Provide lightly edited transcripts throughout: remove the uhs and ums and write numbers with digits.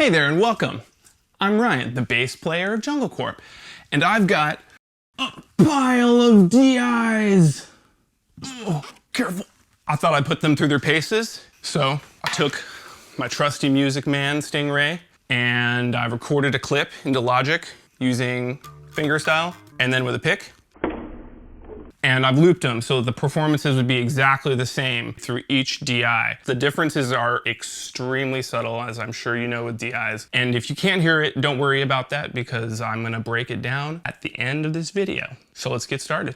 Hey there and welcome. I'm Ryan, the bass player of Junglecorp, and I've got a pile of DIs. Oh, careful. I thought I'd put them through their paces, so I took my trusty Music Man Stingray and I recorded a clip into Logic using fingerstyle and then with a pick. And I've looped them so the performances would be exactly the same through each DI. The differences are extremely subtle, as I'm sure you know with DIs. And if you can't hear it, don't worry about that because I'm gonna break it down at the end of this video. So let's get started.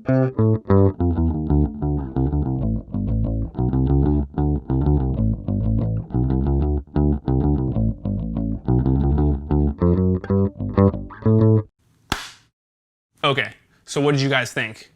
Okay, so what did you guys think?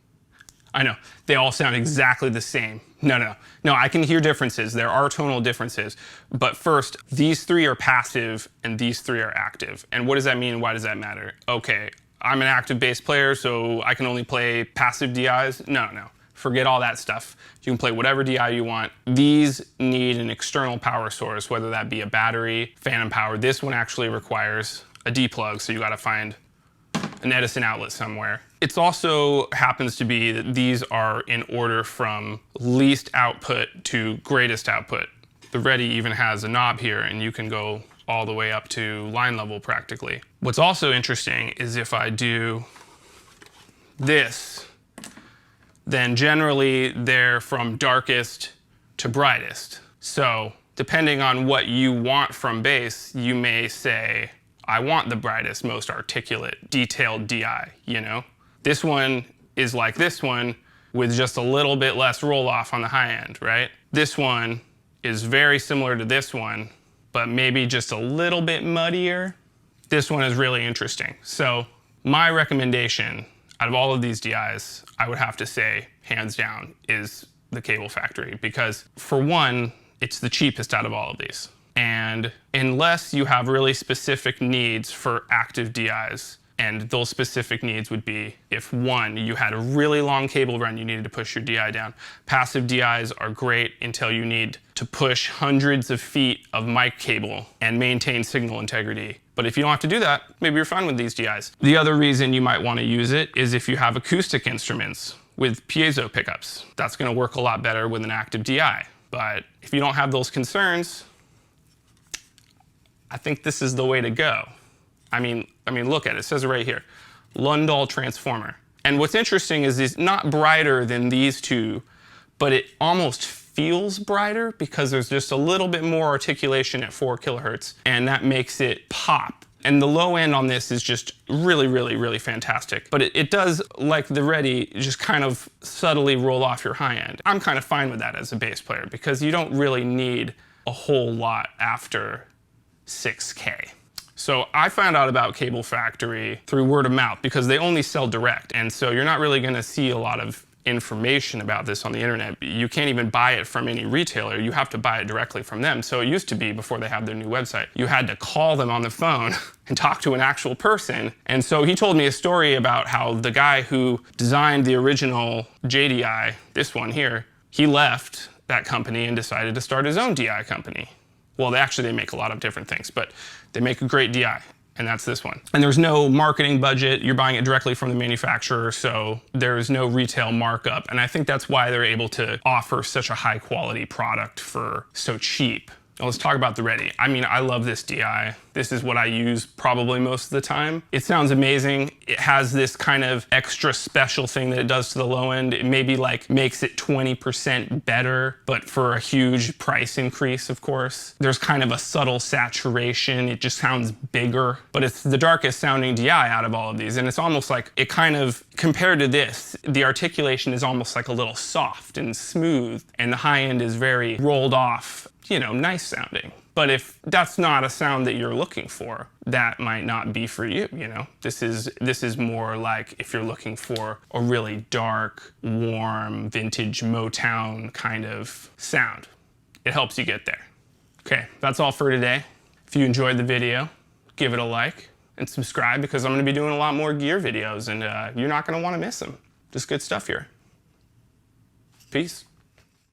I know, they all sound exactly the same. No, I can hear differences. There are tonal differences. But first, these three are passive and these three are active. And what does that mean? Why does that matter? Okay, I'm an active bass player, so I can only play passive DIs? No. Forget all that stuff. You can play whatever DI you want. These need an external power source, whether that be a battery, phantom power. This one actually requires a D-plug, so you gotta find an Edison outlet somewhere. It also happens to be that these are in order from least output to greatest output. The REDDI even has a knob here and you can go all the way up to line level practically. What's also interesting is if I do this, then generally they're from darkest to brightest. So depending on what you want from bass, you may say, I want the brightest, most articulate, detailed DI, you know? This one is like this one with just a little bit less roll off on the high end, right? This one is very similar to this one, but maybe just a little bit muddier. This one is really interesting. So my recommendation out of all of these DIs, I would have to say, hands down, is the Cablefactory, because for one, it's the cheapest out of all of these. And unless you have really specific needs for active DIs, and those specific needs would be if one, you had a really long cable run, you needed to push your DI down. Passive DIs are great until you need to push hundreds of feet of mic cable and maintain signal integrity. But if you don't have to do that, maybe you're fine with these DIs. The other reason you might want to use it is if you have acoustic instruments with piezo pickups. That's going to work a lot better with an active DI. But if you don't have those concerns, I think this is the way to go. I mean, look at it. It says it right here, Lundahl transformer. And what's interesting is it's not brighter than these two, but it almost feels brighter because there's just a little bit more articulation at 4 kilohertz, and that makes it pop. And the low end on this is just really fantastic. But it does, like the REDDI, just kind of subtly roll off your high end. I'm kind of fine with that as a bass player because you don't really need a whole lot after 6K. So I found out about Cablefactory through word of mouth because they only sell direct. And so you're not really gonna see a lot of information about this on the internet. You can't even buy it from any retailer. You have to buy it directly from them. So it used to be, before they had their new website, you had to call them on the phone and talk to an actual person. And so he told me a story about how the guy who designed the original JDI, this one here, he left that company and decided to start his own DI company. Well, they make a lot of different things, but they make a great DI, and that's this one. And there's no marketing budget. You're buying it directly from the manufacturer, so there's no retail markup. And I think that's why they're able to offer such a high quality product for so cheap. Now let's talk about the REDDI. I mean, I love this DI. This is what I use probably most of the time. It sounds amazing. It has this kind of extra special thing that it does to the low end. It maybe like makes it 20% better, but for a huge price increase, of course. There's kind of a subtle saturation. It just sounds bigger, but it's the darkest sounding DI out of all of these. And it's almost like it kind of, compared to this, the articulation is almost like a little soft and smooth, and the high end is very rolled off, you know, nice sounding. But if that's not a sound that you're looking for, that might not be for you, you know? This is more like if you're looking for a really dark, warm, vintage Motown kind of sound. It helps you get there. Okay, that's all for today. If you enjoyed the video, give it a like and subscribe because I'm gonna be doing a lot more gear videos and you're not gonna wanna miss them. Just good stuff here. Peace.